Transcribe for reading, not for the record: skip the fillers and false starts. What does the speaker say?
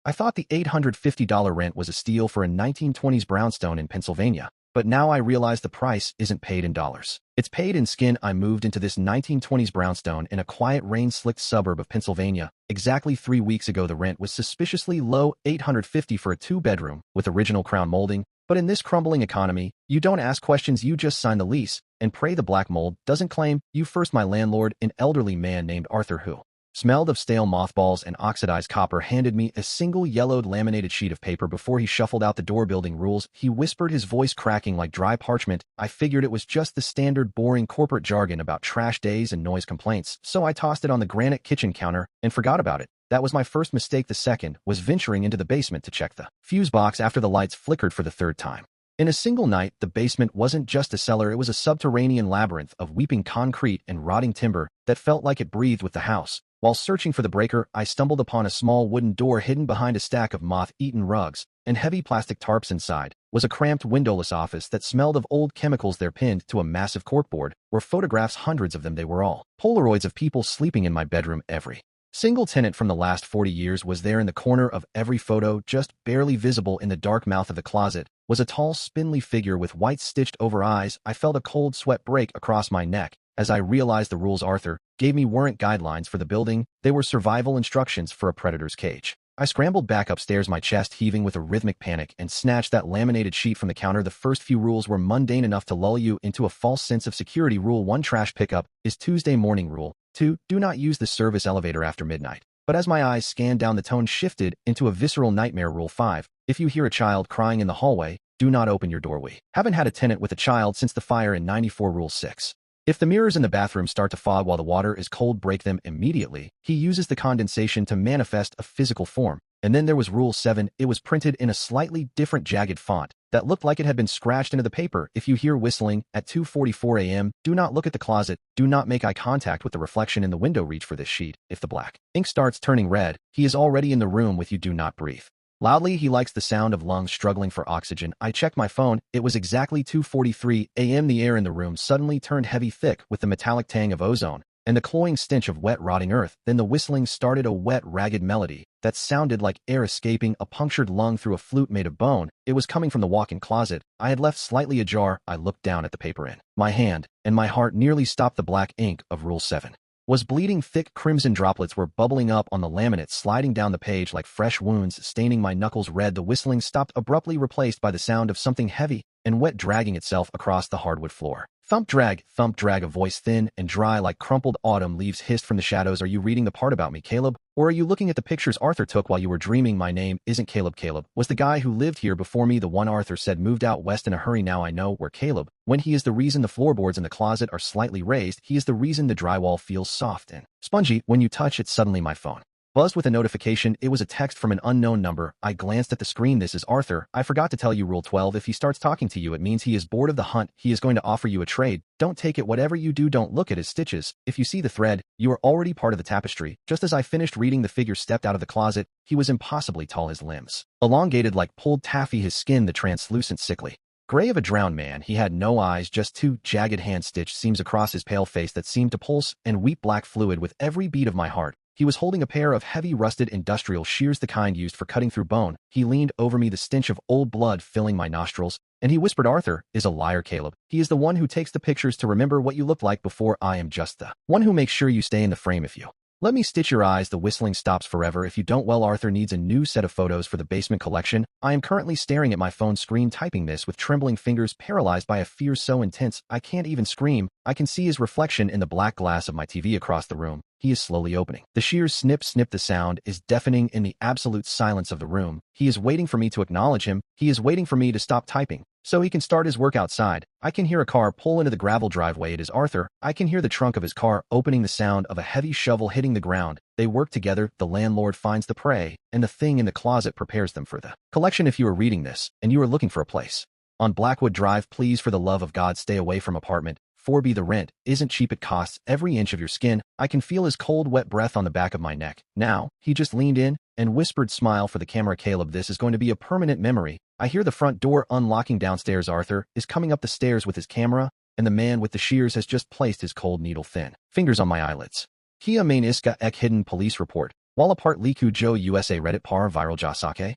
I thought the $850 rent was a steal for a 1920s brownstone in Pennsylvania, but now I realize the price isn't paid in dollars. It's paid in skin. I moved into this 1920s brownstone in a quiet, rain-slicked suburb of Pennsylvania. Exactly 3 weeks ago, the rent was suspiciously low, $850 for a two-bedroom with original crown molding. But in this crumbling economy, you don't ask questions, you just sign the lease and pray the black mold doesn't claim you first. My landlord, an elderly man named Arthur, who smelled of stale mothballs and oxidized copper, handed me a single yellowed laminated sheet of paper before he shuffled out the door. Building rules, he whispered, his voice cracking like dry parchment. I figured it was just the standard boring corporate jargon about trash days and noise complaints, so I tossed it on the granite kitchen counter and forgot about it. That was my first mistake. The second was venturing into the basement to check the fuse box after the lights flickered for the third time. In a single night, the basement wasn't just a cellar, it was a subterranean labyrinth of weeping concrete and rotting timber that felt like it breathed with the house. While searching for the breaker, I stumbled upon a small wooden door hidden behind a stack of moth-eaten rugs and heavy plastic tarps. Inside was a cramped, windowless office that smelled of old chemicals. There, pinned to a massive corkboard, were photographs, hundreds of them. They were all Polaroids of people sleeping in my bedroom. Every single tenant from the last 40 years was there. In the corner of every photo, just barely visible in the dark mouth of the closet, was a tall, spindly figure with white stitched-over eyes. I felt a cold sweat break across my neck as I realized the rules Arthur gave me weren't guidelines for the building, they were survival instructions for a predator's cage. I scrambled back upstairs, my chest heaving with a rhythmic panic, and snatched that laminated sheet from the counter. The first few rules were mundane enough to lull you into a false sense of security. Rule 1: trash pickup is Tuesday morning. Rule 2: do not use the service elevator after midnight. But as my eyes scanned down, the tone shifted into a visceral nightmare. Rule 5: if you hear a child crying in the hallway, do not open your door. We haven't had a tenant with a child since the fire in '94. Rule 6: if the mirrors in the bathroom start to fog while the water is cold, break them immediately. He uses the condensation to manifest a physical form. And then there was Rule 7. It was printed in a slightly different, jagged font that looked like it had been scratched into the paper. If you hear whistling at 2:44 a.m., do not look at the closet. Do not make eye contact with the reflection in the window. Reach for this sheet. If the black ink starts turning red, he is already in the room with you. Do not breathe loudly. He likes the sound of lungs struggling for oxygen. I checked my phone. It was exactly 2:43 a.m. The air in the room suddenly turned heavy, thick with the metallic tang of ozone and the cloying stench of wet, rotting earth. Then the whistling started, a wet, ragged melody that sounded like air escaping a punctured lung through a flute made of bone. It was coming from the walk-in closet I had left slightly ajar. I looked down at the paper in my hand, and my heart nearly stopped. The black ink of Rule 7 was bleeding. Thick crimson droplets were bubbling up on the laminate, sliding down the page like fresh wounds, staining my knuckles red. The whistling stopped abruptly, replaced by the sound of something heavy and wet dragging itself across the hardwood floor. Thump, drag, a voice thin and dry like crumpled autumn leaves hissed from the shadows. Are you reading the part about me, Caleb? Or are you looking at the pictures Arthur took while you were dreaming? My name isn't Caleb. Caleb was the guy who lived here before me. The one Arthur said moved out west in a hurry. Now I know where Caleb went. He is the reason the floorboards in the closet are slightly raised. He is the reason the drywall feels soft and spongy when you touch it. Suddenly my phone buzzed with a notification. It was a text from an unknown number. I glanced at the screen. This is Arthur. I forgot to tell you Rule 12. If he starts talking to you, it means he is bored of the hunt. He is going to offer you a trade. Don't take it. Whatever you do, don't look at his stitches. If you see the thread, you are already part of the tapestry. Just as I finished reading, the figure stepped out of the closet. He was impossibly tall, his limbs elongated like pulled taffy, his skin the translucent, sickly gray of a drowned man. He had no eyes, just two jagged hand-stitched seams across his pale face that seemed to pulse and weep black fluid with every beat of my heart. He was holding a pair of heavy, rusted industrial shears, the kind used for cutting through bone. He leaned over me, the stench of old blood filling my nostrils, and he whispered, Arthur is a liar, Caleb. He is the one who takes the pictures to remember what you looked like before. I am just the one who makes sure you stay in the frame. If you let me stitch your eyes, the whistling stops forever. If you don't, well, Arthur needs a new set of photos for the basement collection. I am currently staring at my phone screen, typing this with trembling fingers, paralyzed by a fear so intense I can't even scream. I can see his reflection in the black glass of my TV across the room. He is slowly opening the shears. Snip, snip. The sound is deafening in the absolute silence of the room. He is waiting for me to acknowledge him. He is waiting for me to stop typing so he can start his work outside. I can hear a car pull into the gravel driveway. It is Arthur. I can hear the trunk of his car opening, the sound of a heavy shovel hitting the ground. They work together. The landlord finds the prey, and the thing in the closet prepares them for the collection. If you are reading this and you are looking for a place on Blackwood Drive, please, for the love of God, stay away from apartment 4B. The rent isn't cheap. It costs every inch of your skin. I can feel his cold, wet breath on the back of my neck. Now, he just leaned in and whispered, smile for the camera, Caleb, this is going to be a permanent memory. I hear the front door unlocking downstairs. Arthur is coming up the stairs with his camera, and the man with the shears has just placed his cold, needle-thin fingers on my eyelids. Kia main iska ek hidden police report. While apart Liku Jo USA Reddit par viral jasake.